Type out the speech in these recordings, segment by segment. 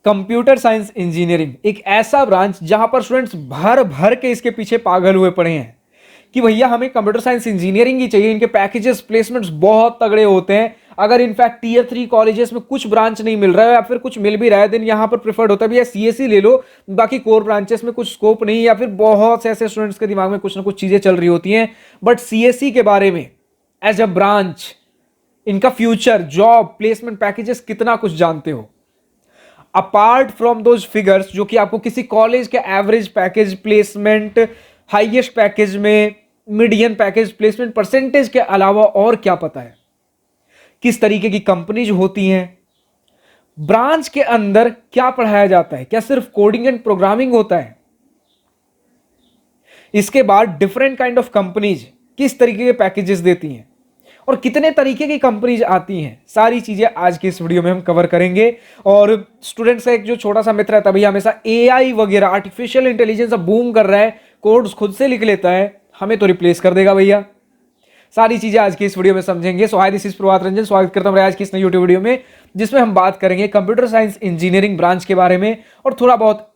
Computer science engineering एक ऐसा branch जहां पर स्टूडेंट्स भर भर के इसके पीछे पागल हुए पड़े हैं कि भैया हमें कंप्यूटर साइंस इंजीनियरिंग ही चाहिए। इनके पैकेजेस प्लेसमेंट्स बहुत तगड़े होते हैं। अगर इनफैक्ट टीयर 3 कॉलेजेस में कुछ ब्रांच नहीं मिल रहा है या फिर कुछ मिल भी रहा है, देन यहाँ पर प्रेफर्ड होता है भैया सीएसई ले लो, बाकी कोर ब्रांचेस में कुछ स्कोप नहीं, या फिर बहुत से ऐसे स्टूडेंट्स के दिमाग में कुछ ना कुछ चीजें चल रही होती हैं। बट सीएसई के बारे में एज अ ब्रांच, इनका फ्यूचर, जॉब, प्लेसमेंट, पैकेजेस कितना कुछ जानते हो? अपार्ट फ्रॉम दोज फिगर्स जो कि आपको किसी कॉलेज के average package, placement, highest package में, मीडियन पैकेज, प्लेसमेंट परसेंटेज के अलावा और क्या पता है? किस तरीके की कंपनीज होती हैं, ब्रांच के अंदर क्या पढ़ाया जाता है, क्या सिर्फ कोडिंग एंड प्रोग्रामिंग होता है? इसके बाद डिफरेंट काइंड ऑफ कंपनीज किस तरीके के पैकेजेस देती हैं और कितने तरीके की कंपनीज आती हैं, सारी चीजें आज की इस वीडियो में हम कवर करेंगे। और स्टूडेंट्स का एक जो छोटा सा मित्र रहता है भैया, हमेशा एआई वगैरह, आर्टिफिशियल इंटेलिजेंस अब बूम कर रहा है, कोड्स खुद से लिख लेता है, हमें तो रिप्लेस कर देगा भैया। सारी चीजें आज की इस वीडियो में समझेंगे। सो हाय, दिस इज प्रभात रंजन, स्वागत करता हूं आज की इस नई यूट्यूब वीडियो में, जिसमें हम बात करेंगे कंप्यूटर साइंस इंजीनियरिंग ब्रांच के बारे में और थोड़ा बहुत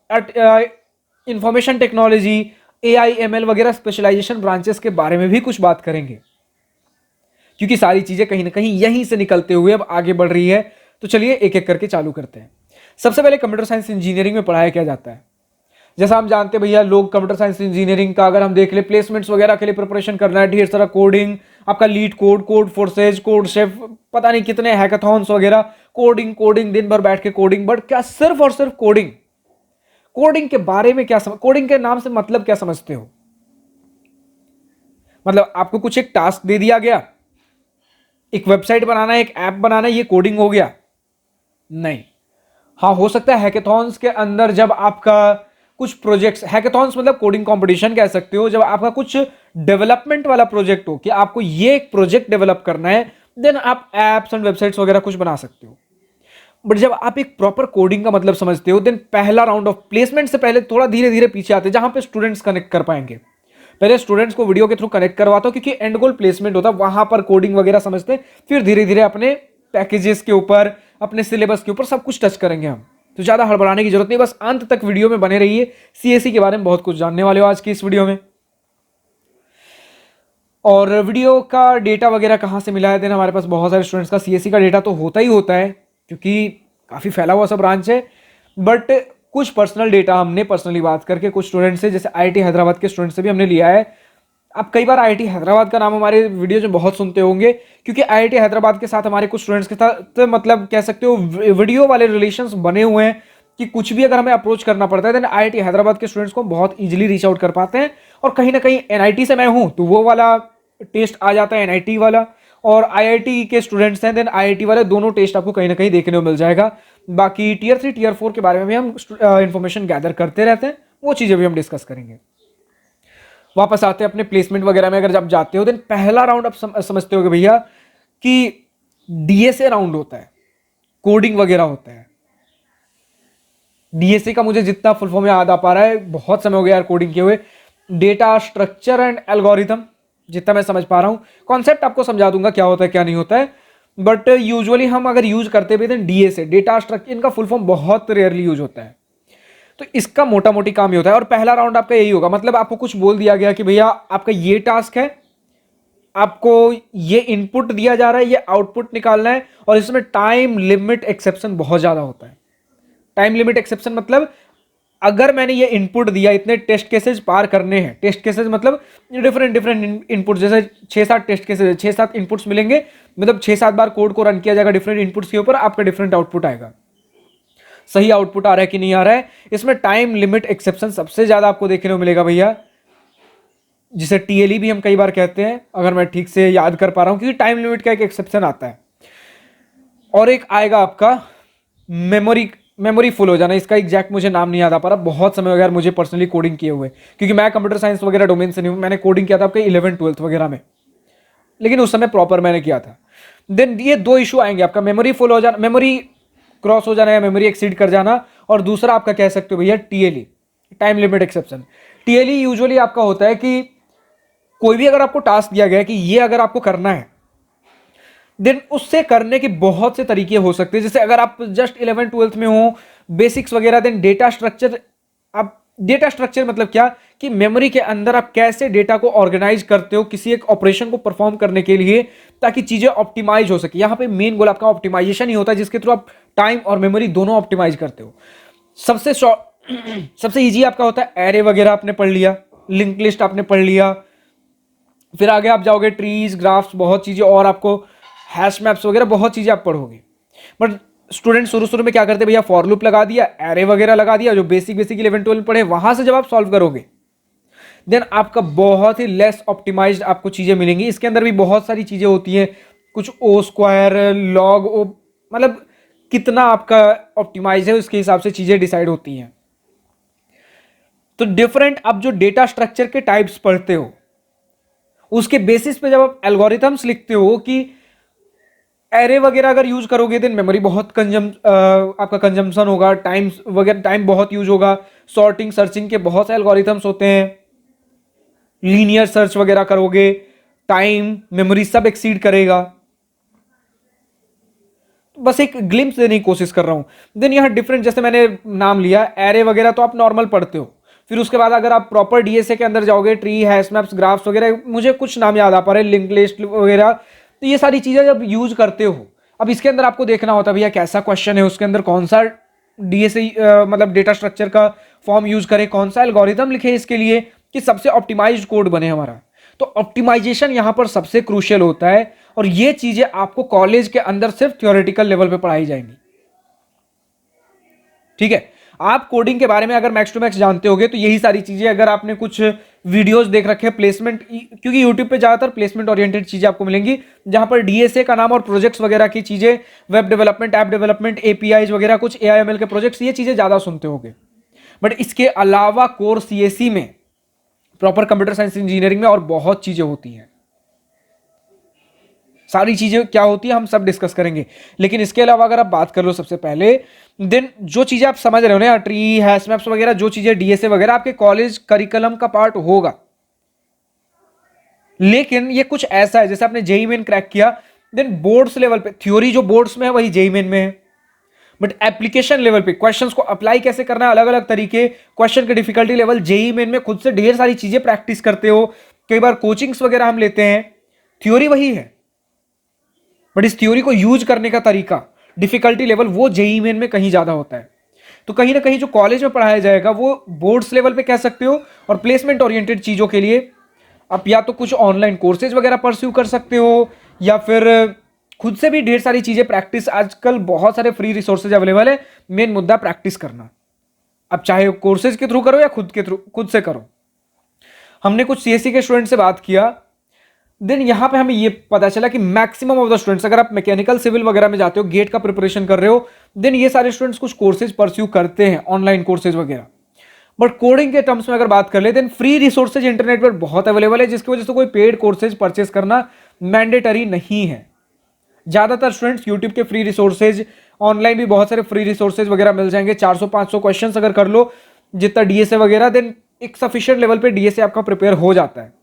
इंफॉर्मेशन टेक्नोलॉजी, एआई, एमएल वगैरह स्पेशलाइजेशन ब्रांचेस के बारे में भी कुछ बात करेंगे, क्योंकि सारी चीजें कहीं ना कहीं यहीं से निकलते हुए अब आगे बढ़ रही है। तो चलिए एक एक करके चालू करते हैं। सबसे पहले कंप्यूटर साइंस इंजीनियरिंग में पढ़ाया क्या जाता है? जैसा हम जानते हैं भैया, लोग कंप्यूटर साइंस इंजीनियरिंग का अगर हम देख ले, प्लेसमेंट्स वगैरह के लिए प्रिपरेशन करना है, ढेर सारा कोडिंग, आपका leet code, code forces, code chef, पता नहीं कितने हैकाथॉन्स वगैरह, कोडिंग कोडिंग, दिन भर बैठ के कोडिंग। बट क्या सिर्फ और सिर्फ कोडिंग? कोडिंग के बारे में क्या कोडिंग के नाम से मतलब क्या समझते हो? मतलब आपको कुछ एक टास्क दे दिया गया, एक वेबसाइट बनाना है, एक ऐप बनाना है, ये कोडिंग हो गया? नहीं। हाँ, हो सकता है हैकाथॉन्स के अंदर जब आपका कुछ प्रोजेक्ट्स, हैकाथॉन्स मतलब कोडिंग कंपटीशन कह सकते हो, जब आपका कुछ डेवलपमेंट वाला प्रोजेक्ट हो कि आपको ये एक प्रोजेक्ट डेवलप करना है, देन आप एप्स एंड वेबसाइट्स वगैरह कुछ बना सकते हो। बट जब आप एक प्रॉपर कोडिंग का मतलब समझते हो, देन पहला राउंड ऑफ प्लेसमेंट से पहले थोड़ा धीरे धीरे पीछे आते हैं, जहां पे स्टूडेंट्स कनेक्ट कर पाएंगे। पहले स्टूडेंट्स को वीडियो के थ्रू कनेक्ट करवाता हूं, क्योंकि एंड गोल प्लेसमेंट होता है, वहां पर कोडिंग वगैरह समझते हैं, फिर धीरे धीरे अपने पैकेजेस के ऊपर, अपने सिलेबस के ऊपर सब कुछ टच करेंगे हम। तो ज्यादा हड़बड़ाने की जरूरत नहीं, बस अंत तक वीडियो में बने रहिए। सीएसई के बारे में बहुत कुछ जानने वाले हो आज की इस वीडियो में। और वीडियो का डेटा वगैरह कहां से मिला है? देन हमारे पास बहुत सारे स्टूडेंट्स का सीएसई का डेटा तो होता ही होता है, क्योंकि काफी फैला हुआ सब ब्रांच है। बट कुछ पर्सनल डेटा हमने पर्सनली बात करके कुछ स्टूडेंट से, जैसे आईआईटी हैदराबाद के स्टूडेंट से भी हमने लिया है। आप कई बार आईआईटी हैदराबाद का नाम हमारे वीडियो में बहुत सुनते होंगे, क्योंकि आईआईटी हैदराबाद के साथ हमारे कुछ स्टूडेंट्स के साथ मतलब कह सकते हो वीडियो वाले रिलेशंस बने हुए हैं, कि कुछ भी अगर हमें अप्रोच करना पड़ता है, देन आईआईटी हैदराबाद के स्टूडेंट्स को बहुत इजीली रीच आउट कर पाते हैं। और कहीं ना कहीं एनआईटी से मैं हूं तो वो वाला टेस्ट आ जाता है, एनआईटी वाला, और आईआईटी के स्टूडेंट्स हैं देन आईआईटी वाले, दोनों टेस्ट आपको कहीं ना कहीं देखने को मिल जाएगा। बाकी टीयर 3 टीयर 4 के बारे में भी हम इंफॉर्मेशन गैदर करते रहते हैं, वो चीजें भी हम डिस्कस करेंगे। वापस आते हैं अपने प्लेसमेंट वगैरह में। अगर जब जाते हो, देन पहला राउंड आप समझते हो भैया कि डीएसए राउंड होता है, कोडिंग वगैरह होता है। डीएसए का मुझे जितना फुल फॉर्म याद आ पा रहा है, बहुत समय हो गया यार कोडिंग किए हुए, डेटा स्ट्रक्चर एंड एल्गोरिथम, जितना मैं समझ पा रहा हूं। कॉन्सेप्ट आपको समझा दूंगा क्या होता है क्या नहीं होता है, बट यूजुअली हम अगर यूज करते भी, देन डीएसए, डेटा स्ट्रक्चर, इनका फुल फॉर्म बहुत रेयरली यूज होता है। तो इसका मोटा मोटी काम ही होता है। और पहला राउंड आपका यही होगा, मतलब आपको कुछ बोल दिया गया कि भैया आपका ये टास्क है, आपको ये इनपुट दिया जा रहा है, ये आउटपुट निकालना है, और इसमें टाइम लिमिट एक्सेप्शन बहुत ज्यादा होता है। टाइम लिमिट एक्सेप्शन मतलब अगर मैंने ये इनपुट दिया, इतने टेस्ट केसेस पार करने हैं, टेस्ट केसेस मतलब डिफरेंट डिफरेंट इनपुट, जैसे 6-7 टेस्ट केसेस, 6-7 इनपुट्स मिलेंगे, मतलब 6-7 बार कोड को रन किया जाएगा डिफरेंट इनपुट्स के ऊपर, आपका डिफरेंट आउटपुट आएगा। सही आउटपुट आ रहा है कि नहीं आ रहा है, इसमें टाइम लिमिट एक्सेप्शन सबसे ज्यादा आपको देखने को मिलेगा भैया, जिसे टीएलई भी हम कई बार कहते हैं, अगर मैं ठीक से याद कर पा रहा हूं, क्योंकि टाइम लिमिट का एक एक्सेप्शन आता है। और एक आएगा आपका मेमोरी फुल हो जाना, इसका एग्जैक्ट मुझे नाम नहीं याद आ पा रहा, बहुत समय हो गया मुझे पर्सनली कोडिंग किए हुए, क्योंकि मैं कंप्यूटर साइंस वगैरह डोमेन से नहीं हूं। मैंने कोडिंग किया था आपके 11th-12th वगैरह में, लेकिन उस समय प्रॉपर मैंने किया था। देन ये दो इशू आएंगे, आपका मेमोरी फुल हो जाना, मेमोरी क्रॉस हो जाना या मेमोरी एक्सीड कर जाना, और दूसरा आपका कह सकते हो भैया TLE, time limit exception. TLE usually आपका होता है कि कोई भी अगर आपको टास्क दिया गया है कि ये अगर आपको करना है, देन उससे करने के बहुत से तरीके हो सकते हैं। जैसे अगर आप जस्ट 11th-12th में हो, बेसिक्स वगैरह, देन डेटा स्ट्रक्चर। अब डेटा स्ट्रक्चर मतलब क्या कि मेमोरी के अंदर आप कैसे डेटा को ऑर्गेनाइज करते हो किसी एक ऑपरेशन को परफॉर्म करने के लिए, ताकि चीजें ऑप्टिमाइज हो सके। यहां पे मेन गोल आपका ऑप्टिमाइजेशन ही होता है, जिसके थ्रू आप टाइम और मेमोरी दोनों ऑप्टिमाइज करते हो। सबसे सबसे इजी आपका होता है एरे वगैरह आपने पढ़ लिया, लिंक लिस्ट आपने पढ़ लिया, फिर आगे आप जाओगे ट्रीज, ग्राफ्स, बहुत चीजें, और आपको हैश मैप्स वगैरह बहुत चीजें आप पढ़ोगे। बट स्टूडेंट शुरू शुरू में क्या करते हैं भैया, फॉर लूप लगा दिया, एरे वगैरह लगा दिया, जो बेसिक 11 12 पढ़े, वहां से जब आप सॉल्व करोगे देन आपका बहुत ही लेस ऑप्टिमाइज्ड आपको चीजें मिलेंगी। इसके अंदर भी बहुत सारी चीजें होती हैं, कुछ ओ स्क्वायर, लॉग ओ, मतलब कितना आपका ऑप्टिमाइज है उसके हिसाब से चीजें डिसाइड होती हैं। तो डिफरेंट आप जो डेटा स्ट्रक्चर के टाइप्स पढ़ते हो उसके बेसिस पे जब आप एल्गोरिथम्स लिखते हो कि एरे वगैरह अगर यूज करोगे देन मेमोरी बहुत आपका कंजम्पशन होगा, टाइम वगैरह टाइम बहुत यूज होगा। सॉर्टिंग सर्चिंग के बहुत से एल्गोरिथम्स होते हैं, लीनियर सर्च वगैरह करोगे, टाइम मेमोरी सब एक्सीड करेगा। बस एक ग्लिम्स देने की कोशिश कर रहा हूं। देन यहां डिफरेंट, जैसे मैंने नाम लिया एरे वगैरह तो आप नॉर्मल पढ़ते हो, फिर उसके बाद अगर आप प्रॉपर डीएसए के अंदर जाओगे, ट्री, हैश मैप्स, ग्राफ्स वगैरह, मुझे कुछ नाम याद आ पा रहे, लिंक लिस्ट वगैरह, तो ये सारी चीजें जब यूज करते हो, अब इसके अंदर आपको देखना होता है भैया कैसा क्वेश्चन है, उसके अंदर कौन सा डीएसए मतलब डेटा स्ट्रक्चर का फॉर्म यूज करे, कौन सा एल्गोरिथम लिखे इसके लिए कि सबसे ऑप्टिमाइज्ड कोड बने हमारा। तो ऑप्टिमाइजेशन यहां पर सबसे क्रूशियल होता है, और ये चीजें आपको कॉलेज के अंदर सिर्फ थ्योरेटिकल लेवल पे पढ़ाई जाएंगी। ठीक है, आप कोडिंग के बारे में अगर मैक्स टू मैक्स जानते होगे तो यही सारी चीजें, अगर आपने कुछ वीडियोस देख रखे हैं प्लेसमेंट, क्योंकि यूट्यूब पे ज्यादातर प्लेसमेंट ओरिएंटेड चीजें आपको मिलेंगी, जहां पर डीएसए का नाम और प्रोजेक्ट्स वगैरह की चीजें, web development, app development, APIs वगैरह, कुछ एआईएमएल के प्रोजेक्ट्स, ये चीजें ज्यादा सुनते होगे। बट इसके अलावा कोर सीएसई में, प्रॉपर कंप्यूटर साइंस इंजीनियरिंग में और बहुत चीजें होती हैं। सारी चीजें क्या होती है हम सब डिस्कस करेंगे, लेकिन इसके अलावा अगर आप बात कर लो सबसे पहले, देन जो चीजें आप समझ रहे हो ना, ट्री, हैश मैप्स वगैरह, जो चीजें डीएसए वगैरह आपके कॉलेज करिकुलम का पार्ट होगा, लेकिन ये कुछ ऐसा है जैसे आपने जेईई मेन क्रैक किया, देन बोर्ड्स लेवल पे थ्योरी जो बोर्ड्स में है वही जेईई मेन में है, बट एप्लीकेशन लेवल पे क्वेश्चंस को अप्लाई कैसे करना है, अलग अलग तरीके, क्वेश्चन के डिफिकल्टी लेवल, जेईई मेन में खुद से ढेर सारी चीजें प्रैक्टिस करते हो, कई बार कोचिंग्स वगैरह हम लेते हैं, थ्योरी वही है, बट इस थ्योरी को यूज करने का तरीका, डिफिकल्टी लेवल, वो जेईई मेन में कहीं ज्यादा होता है। तो कहीं ना कहीं जो कॉलेज में पढ़ाया जाएगा वो बोर्ड्स लेवल पे कह सकते हो, और प्लेसमेंट ओरिएंटेड चीजों के लिए आप या तो कुछ ऑनलाइन कोर्सेज वगैरह परस्यू कर सकते हो, या फिर खुद से भी ढेर सारी चीजें प्रैक्टिस, आजकल बहुत सारे फ्री रिसोर्सेज अवेलेबल है, मेन मुद्दा प्रैक्टिस करना। अब चाहे कोर्सेज के थ्रू करो या खुद से करो। हमने कुछ सीएससी के स्टूडेंट से बात किया, देन यहां पे हमें ये पता चला कि मैक्सिमम ऑफ द स्टूडेंट्स, अगर आप मैकेनिकल सिविल वगैरह में जाते हो, गेट का प्रिपरेशन कर रहे हो, देन ये सारे स्टूडेंट्स कुछ कोर्सेज परस्यू करते हैं, ऑनलाइन कोर्सेज वगैरह। बट कोडिंग के टर्म्स में अगर बात कर ले, देन फ्री रिसोर्सेज इंटरनेट पर बहुत अवेलेबल है, जिसकी वजह से कोई पेड कोर्सेज परचेस करना मैंडेटरी नहीं है। ज्यादातर स्टूडेंट्स यूट्यूब के फ्री रिसोर्सेज, ऑनलाइन भी बहुत सारे फ्री रिसोर्सेज वगैरह मिल जाएंगे, 400-500 क्वेश्चंस अगर कर लो जितना डीएसए वगैरह, देन एक सफिशिएंट लेवल पे डीएसए आपका प्रिपेयर हो जाता है।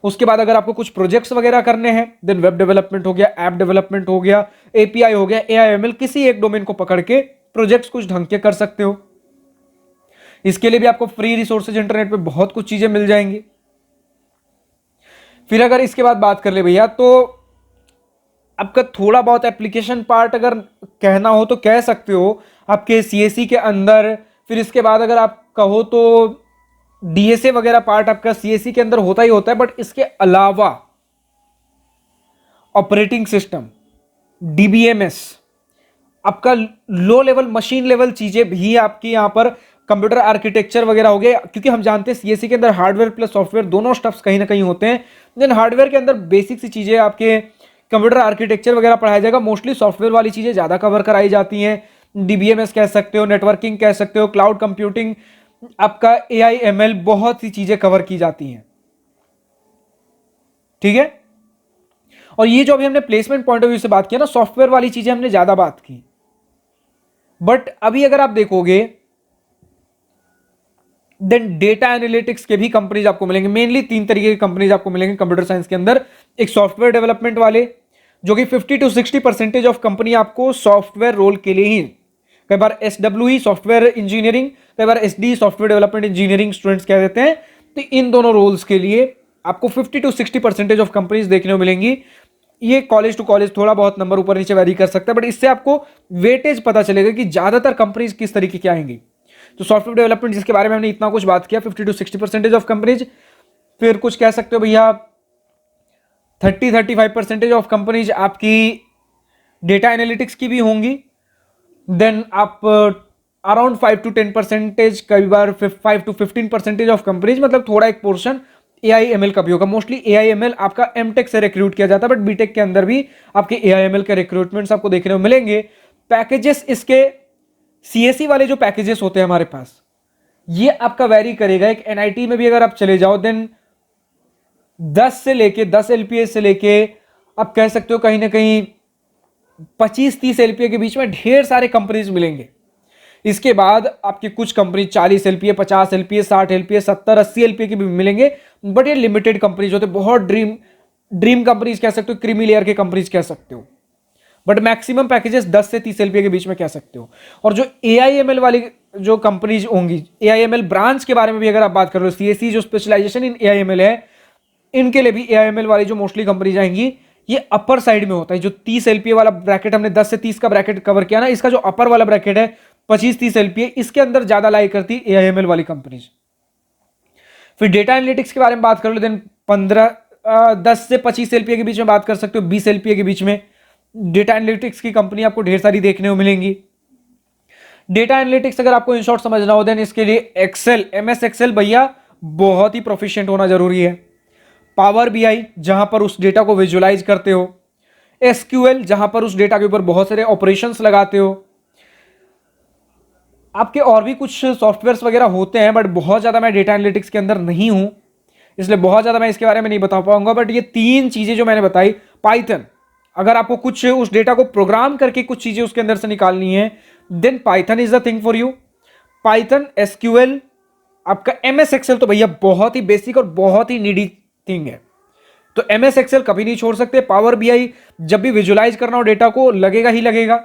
उसके बाद अगर आपको कुछ प्रोजेक्ट्स वगैरह करने हैं, देन वेब डेवलपमेंट हो गया, ऐप डेवलपमेंट हो गया, एपीआई हो गया, एआईएमएल, किसी एक डोमेन को पकड़ के प्रोजेक्ट्स कुछ ढंग के कर सकते हो। इसके लिए भी आपको फ्री रिसोर्सेज इंटरनेट पे बहुत कुछ चीजें मिल जाएंगी। फिर अगर इसके बाद बात कर ले भैया, तो आपका थोड़ा बहुत एप्लीकेशन पार्ट अगर कहना हो तो कह सकते हो आपके सीएसई के अंदर। फिर इसके बाद अगर आप कहो तो डीएसए वगैरह पार्ट आपका सीएसई के अंदर होता ही होता है, बट इसके अलावा ऑपरेटिंग सिस्टम, डीबीएमएस, आपका लो लेवल मशीन लेवल चीजें भी आपकी यहां पर, कंप्यूटर आर्किटेक्चर वगैरह हो गए, क्योंकि हम जानते हैं सीएसई के अंदर हार्डवेयर प्लस सॉफ्टवेयर दोनों स्टफ्स कहीं ना कहीं होते हैं। देन हार्डवेयर के अंदर बेसिक सी चीजें आपके कंप्यूटर आर्किटेक्चर वगैरह पढ़ाया जाएगा, मोस्टली सॉफ्टवेयर वाली चीजें ज्यादा कवर कराई जाती हैं। डीबीएमएस कह सकते हो, नेटवर्किंग कह सकते हो, क्लाउड कंप्यूटिंग, आपका एआईएमएल, बहुत सी चीजें कवर की जाती हैं। ठीक है, और ये जो अभी हमने प्लेसमेंट पॉइंट ऑफ व्यू से बात किया ना, सॉफ्टवेयर वाली चीजें हमने ज्यादा बात की। बट अभी अगर आप देखोगे, देन डेटा एनालिटिक्स के भी कंपनीज आपको मिलेंगे। मेनली 3 तरीके की कंपनीज आपको मिलेंगे कंप्यूटर साइंस के अंदर। एक सॉफ्टवेयर डेवलपमेंट वाले, जो कि 50 to 60% ऑफ कंपनी आपको सॉफ्टवेयर रोल के लिए ही कई बार SWE सॉफ्टवेयर इंजीनियरिंग, कई बार SD software development engineering students कह देते हैं। तो इन दोनों रोल्स के लिए आपको 50 to 60% ऑफ कंपनीज देखने को मिलेंगी। ये कॉलेज टू कॉलेज थोड़ा बहुत नंबर ऊपर नीचे वेरी कर सकता है, बट इससे आपको वेटेज पता चलेगा कि ज्यादातर कंपनीज किस तरीके की आएंगी। तो सॉफ्टवेयर डेवलपमेंट जिसके बारे में हमने इतना कुछ बात किया, 50 to 60% ऑफ कंपनीज। फिर कुछ कह सकते हो भैया 30-35% ऑफ कंपनीज आपकी डेटा एनालिटिक्स की भी होंगी। देन आप अराउंड 5 to 10%, कई बार 5 to 15% ऑफ कंपनीज, मतलब थोड़ा एक पोर्शन AIML का भी होगा। मोस्टली AIML आपका MTech से रिक्रूट किया जाता है, बट BTech के अंदर भी आपके AIML के रिक्रूटमेंट्स आपको देखने को मिलेंगे। पैकेजेस इसके CSE वाले जो पैकेजेस होते हैं हमारे पास, ये आपका वैरी करेगा। एक NIT में भी अगर आप चले जाओ, देन 10 LPA से लेके आप कह सकते हो कहीं ना कहीं 25-30 LPA के बीच में ढेर सारे कंपनीज मिलेंगे। इसके बाद आपकी कुछ company 40 LPA, 50 LPA, 60 LPA, 70-80 LPA की भी मिलेंगे, बट ये लिमिटेड कंपनीज होते हैं। बहुत ड्रीम कंपनीज कह सकते हो, क्रीमी लेयर के कंपनीज कह सकते हो, बट मैक्सिमम पैकेजेस 10 से 30 LPA के बीच में कह सकते हो। और जो AIML वाली जो कंपनीज होंगी, AIML ब्रांच के बारे में भी अगर आप बात कर रहे हो, CSE जो स्पेशलाइजेशन इन AIML है, इनके लिए भी AIML वाली जो मोस्टली कंपनीज आएंगी, ये अपर साइड में होता है। जो 30 LPA वाला ब्रैकेट हमने 10 से 30 का ब्रैकेट कवर किया ना, इसका जो अपर वाला ब्रैकेट है 25-30 LPA, इसके अंदर ज्यादा लाई करती है AIML वाली कंपनीज। फिर डेटा एनालिटिक्स के बारे में बात कर लो, देन 10 से 25 LPA के बीच में बात कर सकते हो, 20 LPA के बीच में डेटा एनालिटिक्स की कंपनी आपको ढेर सारी देखने को मिलेंगी। डेटा एनालिटिक्स अगर आपको इन शॉर्ट समझना हो, देन इसके लिए एक्सेल, MS एक्सेल भैया बहुत ही प्रोफिशिएंट होना जरूरी है। पावर BI जहां पर उस डेटा को विजुअलाइज करते हो, SQL जहां पर उस डेटा के ऊपर बहुत सारे ऑपरेशंस लगाते हो। आपके और भी कुछ सॉफ्टवेयर्स वगैरह होते हैं, बट बहुत ज्यादा मैं डेटा एनालिटिक्स के अंदर नहीं हूं, इसलिए बहुत ज्यादा मैं इसके बारे में नहीं बता पाऊंगा। बट ये 3 चीजें जो मैंने बताई, पाइथन, अगर आपको कुछ उस डेटा को प्रोग्राम करके कुछ चीजें उसके अंदर से निकालनी है, then Python is the thing for you. Python, SQL, आपका MS एक्सेल तो भैया बहुत ही बेसिक और बहुत ही नीडी थिंग है, तो MS एक्सेल कभी नहीं छोड़ सकते। पावर BI जब भी विजुअलाइज करना हो डेटा को, लगेगा ही लगेगा।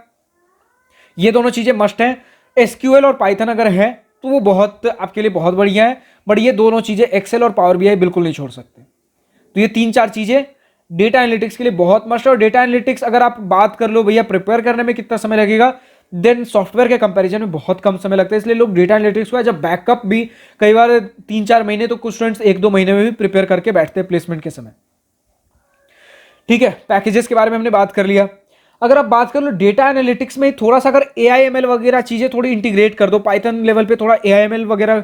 ये दोनों चीजें मस्ट हैं। SQL और पाइथन अगर है तो वो बहुत आपके लिए बहुत बढ़िया है, बट ये दोनों चीजें एक्सेल और पावर BI बिल्कुल नहीं छोड़ सकते। तो ये 3-4 चीजें डेटा एनालिटिक्स के लिए बहुत मस्ट है। और डेटा एनालिटिक्स अगर आप बात कर लो भैया प्रिपेयर करने में कितना समय लगेगा, देन सॉफ्टवेयर के कंपैरिजन में बहुत कम समय लगता है, इसलिए लोग डेटा एनालिटिक्स को एज अ बैकअप भी कई बार 3-4 महीने, तो कुछ स्टूडेंट्स 1-2 महीने में भी प्रिपेयर करके बैठते हैं प्लेसमेंट के समय। ठीक है, पैकेजेस के बारे में हमने बात कर लिया। अगर आप बात कर लो डेटा एनालिटिक्स में थोड़ा सा अगर AIML वगैरह चीजें थोड़ी इंटीग्रेट कर दो, पाइथन लेवल पे थोड़ा AIML वगैरह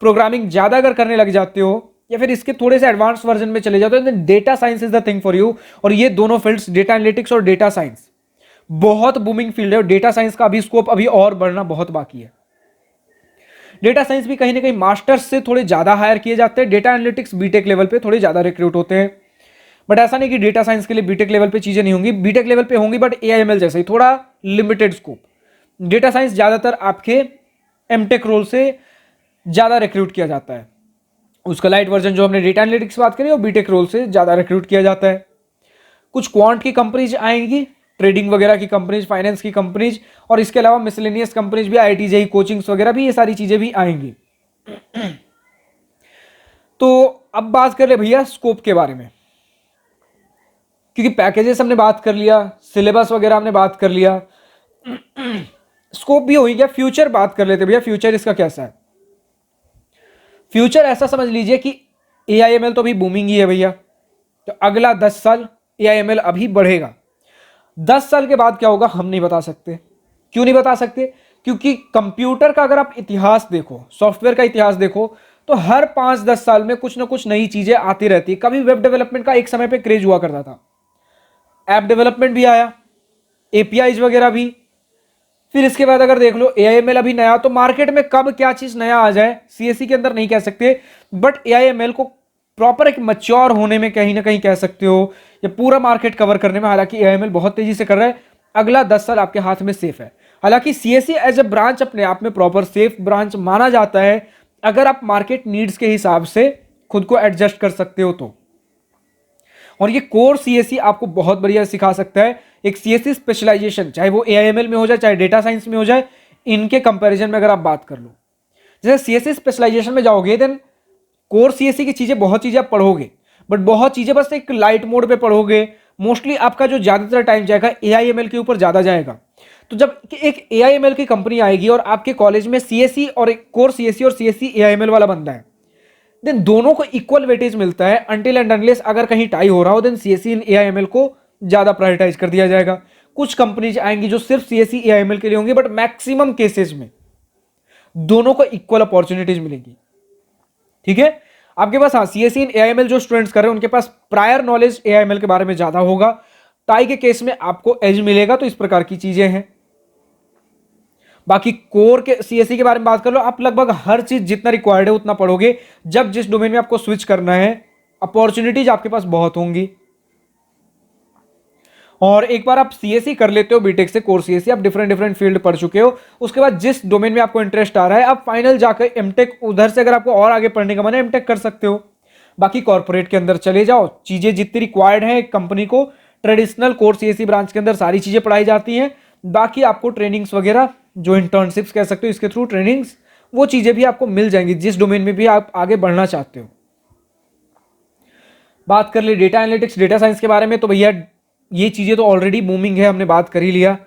प्रोग्रामिंग ज्यादा अगर करने लग जाते हो, या फिर इसके थोड़े से एडवांस वर्जन में चले जाते हो, then data science is the thing for you. और ये दोनों फील्ड्स, डेटा एनालिटिक्स और डेटा साइंस, बहुत बूमिंग फील्ड है, और डेटा साइंस का अभी स्कोप अभी और बढ़ना बहुत बाकी है। डेटा साइंस भी कहीं ना कहीं मास्टर्स से थोड़े ज्यादा हायर किए जाते हैं, डेटा एनालिटिक्स BTech लेवल पे थोड़े ज्यादा रिक्रूट होते हैं। बट ऐसा नहीं कि डेटा साइंस के लिए BTech लेवल पे चीजें नहीं होंगी, BTech लेवल पे होंगी, बट AIML जैसे ही थोड़ा लिमिटेड स्कोप। डेटा साइंस ज्यादातर आपके MTech रोल से ज्यादा रिक्रूट किया जाता है। उसका लाइट वर्जन जो हमने डेटा एनालिटिक्स बात करी, वो BTech रोल से ज्यादा रिक्रूट किया जाता है। कुछ क्वांट की कंपनीज आएंगी, ट्रेडिंग वगैरह की कंपनीज, फाइनेंस की कंपनीज, और इसके अलावा मिसलेनियस कंपनीज भी, IIT JEE कोचिंग्स वगैरह भी, ये सारी चीजें भी आएंगी। तो अब बात कर ले भैया स्कोप के बारे में, क्योंकि पैकेजेस हमने बात कर लिया, सिलेबस वगैरह हमने बात कर लिया, स्कोप भी हो ही गया। फ्यूचर बात कर लेते भैया, फ्यूचर इसका कैसा है। फ्यूचर ऐसा समझ लीजिए कि AIML तो अभी बूमिंग ही है भैया, तो अगला 10 साल AIML अभी बढ़ेगा। 10 साल के बाद क्या होगा हम नहीं बता सकते। क्यों नहीं बता सकते? क्योंकि कंप्यूटर का अगर आप इतिहास देखो, सॉफ्टवेयर का इतिहास देखो, तो हर 5-10 साल में कुछ ना कुछ नई चीजें आती रहती। कभी वेब डेवलपमेंट का एक समय पे क्रेज हुआ करता था, ऐप डेवलपमेंट भी आया, APIs वगैरह भी। फिर इसके बाद अगर देख लो AIML अभी नया, तो मार्केट में कब क्या चीज नया आ जाए CSE के अंदर नहीं कह सकते, बट AIML को प्रॉपर एक मैच्योर होने में कहीं ना कहीं कह सकते हो, या पूरा मार्केट कवर करने में, हालांकि AIML बहुत तेजी से कर रहा है। अगला 10 साल आपके हाथ में सेफ है। हालांकि CSE एज ए ब्रांच अपने आप में प्रॉपर सेफ ब्रांच माना जाता है, अगर आप मार्केट नीड्स के हिसाब से खुद को एडजस्ट कर सकते हो तो। और ये कोर CSE आपको बहुत बढ़िया सिखा सकता है। एक CSE स्पेशलाइजेशन, चाहे वो AIML में हो जाए, चाहे डेटा साइंस में हो जाए, इनके कंपैरिजन में अगर आप बात कर लो, जैसे सीएससी स्पेशलाइजेशन में जाओगे देन कोर सीएससी की चीजें, बहुत चीजें आप पढ़ोगे, बट बहुत चीजें बस एक लाइट मोड पे पढ़ोगे। मोस्टली आपका जो ज्यादातर टाइम जाएगा एआईएमएल के ऊपर ज्यादा जाएगा। तो जब एक एआईएमएल की कंपनी आएगी और आपके कॉलेज में सीएससी और एक कोर सीएससी और सीएससी एआईएमएल वाला बंदा है, देन दोनों को इक्वल वेटेज मिलता है। अनटिल एंड अनलेस अगर कहीं टाई हो रहा हो, देन सीएससी इन एआईएमएल को ज्यादा प्रायोरिटाइज कर दिया जाएगा। कुछ कंपनीज आएंगी जो सिर्फ सीएससी एआईएमएल के लिए होंगी, बट मैक्सिमम केसेस में दोनों को इक्वल अपॉर्चुनिटीज मिलेगी। ठीक है, आपके पास हाँ सीएससी इन एआईएमएल जो स्टूडेंट्स कर रहे हैं उनके पास प्रायर नॉलेज एआईएमएल के बारे में ज्यादा होगा, टाई के केस में आपको एज मिलेगा। तो इस प्रकार की चीजें हैं। बाकी कोर के सीएससी के बारे में बात कर लो, आप लगभग हर चीज जितना रिक्वायर्ड है उतना पढ़ोगे। जब जिस डोमेन में आपको स्विच करना है, अपॉर्चुनिटीज आपके पास बहुत होंगी। और एक बार आप सीएससी कर लेते हो बीटेक से, कोर सीएससी, आप डिफरेंट फील्ड पढ़ चुके हो, उसके बाद जिस डोमेन में आपको इंटरेस्ट आ रहा है, आप फाइनल जाकर एमटेक, उधर से अगर आपको और आगे पढ़ने का मन है एमटेक कर सकते हो। बाकी कॉर्पोरेट के अंदर चले जाओ, चीजें जितनी रिक्वायर्ड है कंपनी को, ट्रेडिशनल कोर सीएससी ब्रांच के अंदर सारी चीजें पढ़ाई जाती हैं। बाकी आपको ट्रेनिंग्स वगैरह, जो इंटर्नशिप्स कह सकते हो, इसके थ्रू ट्रेनिंग्स, वो चीजें भी आपको मिल जाएंगी जिस डोमेन में भी आप आगे बढ़ना चाहते हो। बात कर ले डेटा एनालिटिक्स, डेटा साइंस के बारे में, तो भैया ये चीजें तो ऑलरेडी बूमिंग है, हमने बात कर ही लिया।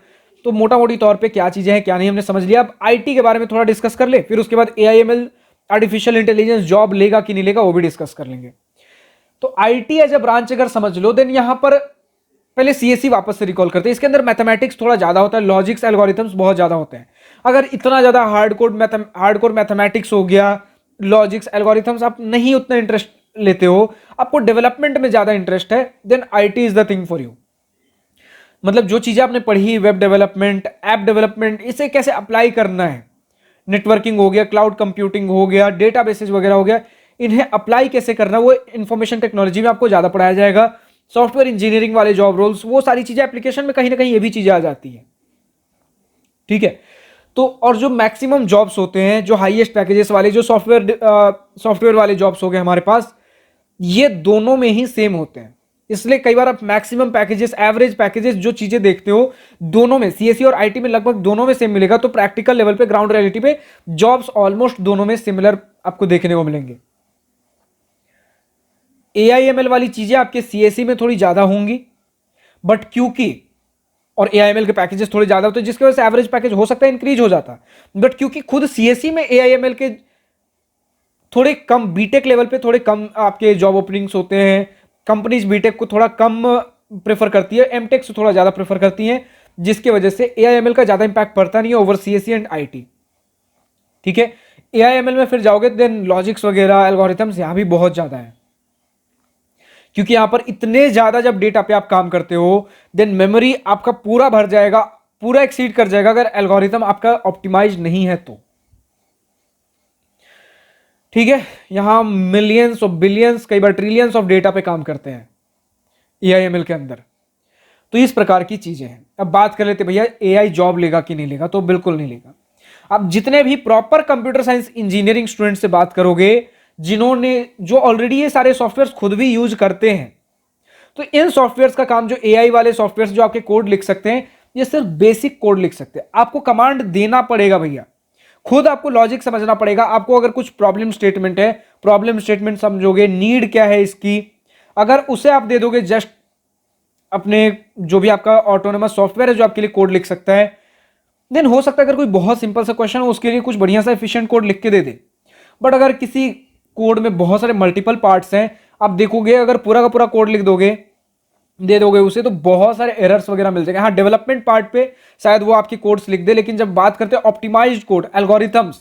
तो मोटा मोटी तौर पे क्या चीजें हैं क्या नहीं हमने समझ लिया। अब आईटी के बारे में थोड़ा डिस्कस कर ले, फिर उसके बाद एआईएमएल आर्टिफिशियल इंटेलिजेंस जॉब लेगा कि नहीं लेगा वो भी डिस्कस कर लेंगे। तो आईटी एज अ ब्रांच अगर समझ लो, देन यहां पर पहले सीएससी वापस से रिकॉल करते हैं। इसके अंदर मैथमेटिक्स थोड़ा ज्यादा होता है, लॉजिक्स एल्गोरिथम्स बहुत ज्यादा होते हैं। अगर इतना ज्यादा हार्डकोर मैथमेटिक्स हो गया, लॉजिक्स एल्गोरिथम्स आप नहीं उतना इंटरेस्ट लेते हो, आपको डेवलपमेंट में ज्यादा इंटरेस्ट है, then IT is the thing for you. मतलब जो चीजें आपने पढ़ी, वेब डेवलपमेंट, ऐप डेवलपमेंट, इसे कैसे अप्लाई करना है, नेटवर्किंग हो गया, क्लाउड कंप्यूटिंग हो गया, डेटाबेसेस वगैरह हो गया, इन्हें अप्लाई कैसे करना, वो इंफॉर्मेशन टेक्नोलॉजी में आपको ज्यादा पढ़ाया जाएगा। सॉफ्टवेयर इंजीनियरिंग वाले जॉब रोल्स, वो सारी चीजें एप्लीकेशन में कहीं ना कहीं ये भी चीजें आ जाती हैं। ठीक है, तो और जो मैक्सिमम जॉब्स होते हैं, जो हाईएस्ट पैकेजेस वाले, जो सॉफ्टवेयर वाले जॉब्स हो गए हमारे पास, ये दोनों में ही सेम होते हैं। इसलिए कई बार आप मैक्सिमम पैकेजेस, एवरेज पैकेजेस जो चीजें देखते हो, दोनों में सीएससी और आईटी में लगभग दोनों में सेम मिलेगा। तो प्रैक्टिकल लेवल पे, ग्राउंड रियलिटी पे जॉब्स ऑलमोस्ट दोनों में सिमिलर आपको देखने को मिलेंगे। एआईएमएल वाली चीजें आपके सीएससी में थोड़ी ज्यादा होंगी, बट क्योंकि और एआईएमएल के पैकेजेस थोड़े ज्यादा होते हैं, जिसकी वजह से एवरेज पैकेज हो सकता है इंक्रीज हो जाता, बट क्योंकि खुद सीएससी में एआईएमएल के थोड़े कम, बीटेक लेवल पे थोड़े कम आपके जॉब ओपनिंग्स होते हैं, कंपनीज बीटेक को थोड़ा कम प्रेफर करती है, एमटेक से थोड़ा ज्यादा प्रेफर करती हैं, जिसकी वजह से एआईएमएल का ज्यादा इंपैक्ट पड़ता नहीं है ओवर सीएससी एंड आईटी। ठीक है, एआईएमएल में फिर जाओगे देन लॉजिक्स वगैरह, एल्गोरिथम्स यहां भी बहुत ज्यादा है, क्योंकि यहां पर इतने ज्यादा जब डेटा पे आप काम करते हो, देन मेमोरी आपका पूरा भर जाएगा, पूरा एक्सीड कर जाएगा अगर एल्गोरिथम आपका ऑप्टिमाइज नहीं है तो। ठीक है, यहां मिलियंस ऑफ बिलियंस, कई बार ट्रिलियंस ऑफ डेटा पे काम करते हैं एआईएमएल के अंदर। तो इस प्रकार की चीजें हैं। अब बात कर लेते भैया एआई जॉब लेगा कि नहीं लेगा, तो बिल्कुल नहीं लेगा। आप जितने भी proper computer science engineering student से बात करोगे, जिन्होंने, जो ऑलरेडी ये सारे सॉफ्टवेयर खुद भी यूज करते हैं, तो इन सॉफ्टवेयर का काम, जो एआई वाले सॉफ्टवेयर जो आपके कोड लिख सकते हैं, ये सिर्फ बेसिक कोड लिख सकते हैं। आपको कमांड देना पड़ेगा भैया, खुद आपको लॉजिक समझना पड़ेगा। आपको अगर कुछ प्रॉब्लम स्टेटमेंट है, प्रॉब्लम स्टेटमेंट समझोगे, नीड क्या है इसकी, अगर उसे आप दे दोगे जस्ट अपने जो भी आपका ऑटोनोमस सॉफ्टवेयर है जो आपके लिए कोड लिख सकता है, देन हो सकता है अगर कोई बहुत सिंपल सा क्वेश्चन हो उसके लिए कुछ बढ़िया सा एफिशिएंट कोड लिख के दे दे। बट अगर किसी कोड में बहुत सारे मल्टीपल पार्ट्स हैं, आप देखोगे अगर पूरा का पूरा कोड लिख दोगे, दे दोगे उसे, तो बहुत सारे एरर्स वगैरह मिल जाएंगे। हाँ, डेवलपमेंट पार्ट पे शायद वो आपकी कोड्स लिख दे, लेकिन जब बात करते हैं ऑप्टिमाइज्ड कोड, एल्गोरिथम्स,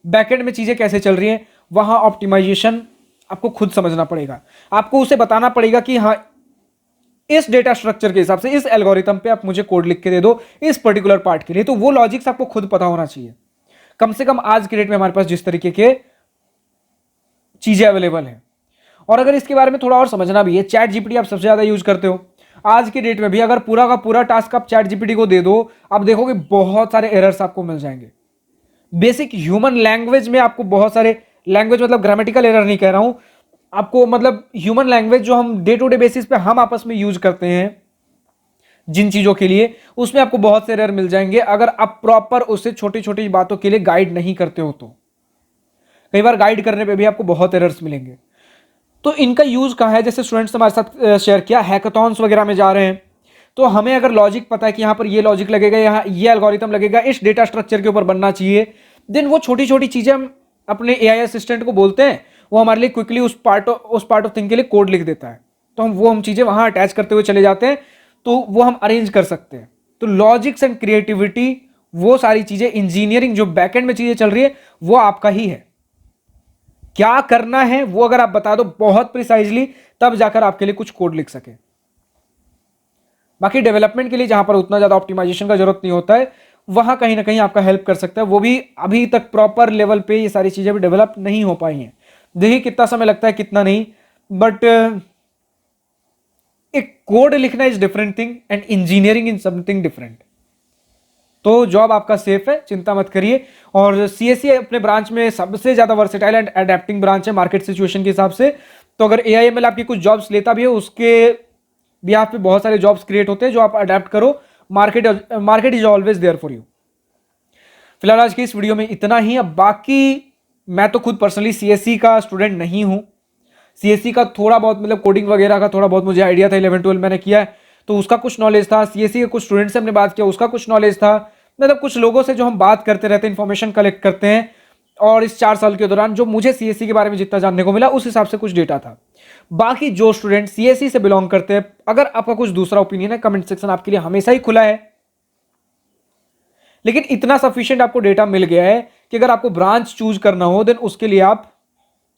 बैकएंड में चीजें कैसे चल रही हैं, वहां ऑप्टिमाइजेशन आपको खुद समझना पड़ेगा। आपको उसे बताना पड़ेगा कि हाँ, इस डेटा स्ट्रक्चर के हिसाब से, इस एल्गोरिथम पे आप मुझे कोड लिख के दे दो इस पर्टिकुलर पार्ट के लिए। तो वो लॉजिक्स आपको खुद पता होना चाहिए। कम से कम आज के डेट में हमारे पास जिस तरीके के चीजें अवेलेबल हैं, और अगर इसके बारे में थोड़ा और समझना भी है, चैट जीपीटी आप सबसे ज्यादा यूज करते हो आज के डेट में भी, अगर पूरा का पूरा टास्क आप चैट जीपीटी को दे दो, आप देखोगे बहुत सारे एरर्स आपको मिल जाएंगे। बेसिक ह्यूमन लैंग्वेज में आपको बहुत सारे, लैंग्वेज मतलब ग्रामेटिकल एरर नहीं कह रहा हूं आपको, मतलब ह्यूमन लैंग्वेज जो हम डे टू डे बेसिस पे हम आपस में यूज करते हैं, जिन चीजों के लिए, उसमें आपको बहुत से एरर मिल जाएंगे अगर आप प्रॉपर उसे छोटी छोटी बातों के लिए गाइड नहीं करते हो। तो कई बार गाइड करने पे भी आपको बहुत एरर्स मिलेंगे। तो इनका यूज कहाँ है, जैसे स्टूडेंट्स हमारे साथ शेयर किया, हैकाथॉन्स वगैरह में जा रहे हैं, तो हमें अगर लॉजिक पता है कि यहाँ पर ये लॉजिक लगेगा, यहाँ ये एल्गोरिथम लगेगा, इस डेटा स्ट्रक्चर के ऊपर बनना चाहिए, देन वो छोटी छोटी चीजें हम अपने एआई असिस्टेंट को बोलते हैं, वो हमारे लिए क्विकली उस पार्ट ऑफ थिंग के लिए कोड लिख देता है। तो हम चीजें वहां अटैच करते हुए चले जाते हैं, तो वो हम अरेंज कर सकते हैं। तो लॉजिक्स एंड क्रिएटिविटी, वो सारी चीजें, इंजीनियरिंग जो बैकएंड में चीजें चल रही है, वो आपका ही है। क्या करना है वो अगर आप बता दो बहुत प्रिसाइजली, तब जाकर आपके लिए कुछ कोड लिख सके। बाकी डेवलपमेंट के लिए जहां पर उतना ज्यादा ऑप्टिमाइजेशन का जरूरत नहीं होता है, वहां कहीं ना कहीं आपका हेल्प कर सकता है। वो भी अभी तक प्रॉपर लेवल पे ये सारी चीजें भी डेवलप नहीं हो पाई हैं। देखिए कितना समय लगता है, कितना नहीं, बट एक कोड लिखना is different thing and engineering in something different. तो जॉब आपका सेफ है, चिंता मत करिए। और सीएससी अपने ब्रांच में सबसे ज्यादा वर्सेटाइल एंड एडेप्टिंग ब्रांच है मार्केट सिचुएशन के हिसाब से। तो अगर एआईएमएल आपकी कुछ जॉब्स लेता भी है, उसके भी आप पे बहुत सारे जॉब्स क्रिएट होते हैं जो आप अडेप्ट करो। Market is always there for you. फिलहाल आज की इस वीडियो में इतना ही। अब बाकी मैं तो खुद पर्सनली सीएससी का स्टूडेंट नहीं हूं। सीएससी का थोड़ा बहुत मतलब कोडिंग वगैरह का थोड़ा बहुत मुझे आइडिया था, 11-12 मैंने किया है, तो उसका कुछ नॉलेज था। सीएससी के कुछ स्टूडेंट से हमने बात किया, उसका कुछ नॉलेज था। मतलब कुछ लोगों से जो हम बात करते रहते हैं, इंफॉर्मेशन कलेक्ट करते हैं, और इस 4 साल के दौरान जो मुझे सीएससी के बारे में जितना जानने को मिला, उस हिसाब से कुछ डेटा था। बाकी जो स्टूडेंट सीएससी से बिलोंग करते हैं, अगर आपका कुछ दूसरा ओपिनियन है, कमेंट सेक्शन आपके लिए हमेशा ही खुला है। लेकिन इतना सफिशिएंट आपको डेटा मिल गया है कि अगर आपको ब्रांच चूज करना हो, देन उसके लिए आप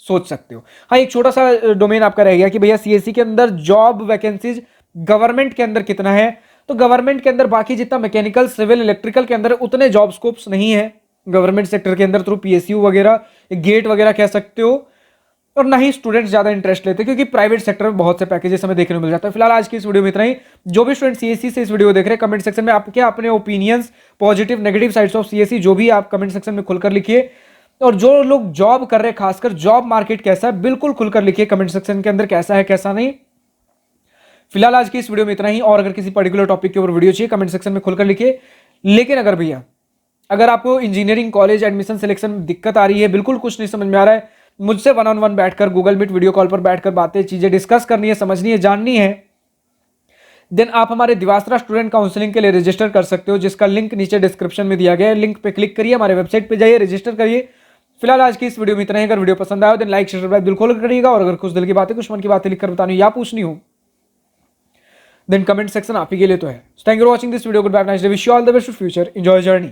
सोच सकते हो। हाँ, एक छोटा सा डोमेन आपका रह गया कि भैया सीएससी के अंदर जॉब वैकेंसीज गवर्नमेंट के अंदर कितना है। तो गवर्नमेंट के अंदर बाकी जितना मैकेनिकल, सिविल, इलेक्ट्रिकल के अंदर उतने जॉब स्कोप्स नहीं है गवर्नमेंट सेक्टर के अंदर, थ्रू पीएसयू वगैरह, गेट वगैरह कह सकते हो। और ना ही स्टूडेंट्स ज्यादा इंटरेस्ट लेते, क्योंकि प्राइवेट सेक्टर में बहुत से पैकेजेस हमें देखने को मिल जाता है। फिलहाल आज की इस वीडियो में इतना ही। जो भी स्टूडेंट सीएससी से इस वीडियो को देख रहे हैं, कमेंट सेक्शन में आपके अपने opinions, positive negative sides of CSC, जो भी आप कमेंट सेक्शन में खुलकर लिखिए। और जो लोग जॉब कर रहे हैं, खासकर जॉब मार्केट कैसा है, बिल्कुल खुलकर लिखिए कमेंट सेक्शन के अंदर, कैसा है कैसा नहीं। फिलहाल आज की इस वीडियो में इतना ही। और अगर किसी पर्टिकुलर टॉपिक के ऊपर वीडियो चाहिए, कमेंट सेक्शन में खुलकर लिखिए। लेकिन अगर भैया, अगर आपको इंजीनियरिंग कॉलेज एडमिशन सिलेक्शन में दिक्कत आ रही है, बिल्कुल कुछ नहीं समझ में आ रहा है, मुझसे 1-on-1 बैठकर, गूगल मीट वीडियो कॉल पर बैठकर बातें, चीजें डिस्कस करनी है, समझनी है, जाननी है, देन आप हमारे दिवासरा स्टूडेंट काउंसलिंग के लिए रजिस्टर कर सकते हो, जिसका लिंक नीचे डिस्क्रिप्शन में दिया गया है। लिंक पे क्लिक करिए, हमारे वेबसाइट पे जाइए, रजिस्टर करिए। फिलहाल आज की इस वीडियो में इतना ही। अगर वीडियो पसंद आया, देन लाइक, शेयर, सब्सक्राइब बिल्कुल करिएगा। और अगर कुछ दिल की बातें, कुछ मन की बातें लिखकर बतानी या पूछनी हो, देन कमेंट सेक्शन आप ही के लिए तो है। Thank you for watching this video. Goodbye, nice day, wish you all the best for future, enjoy journey.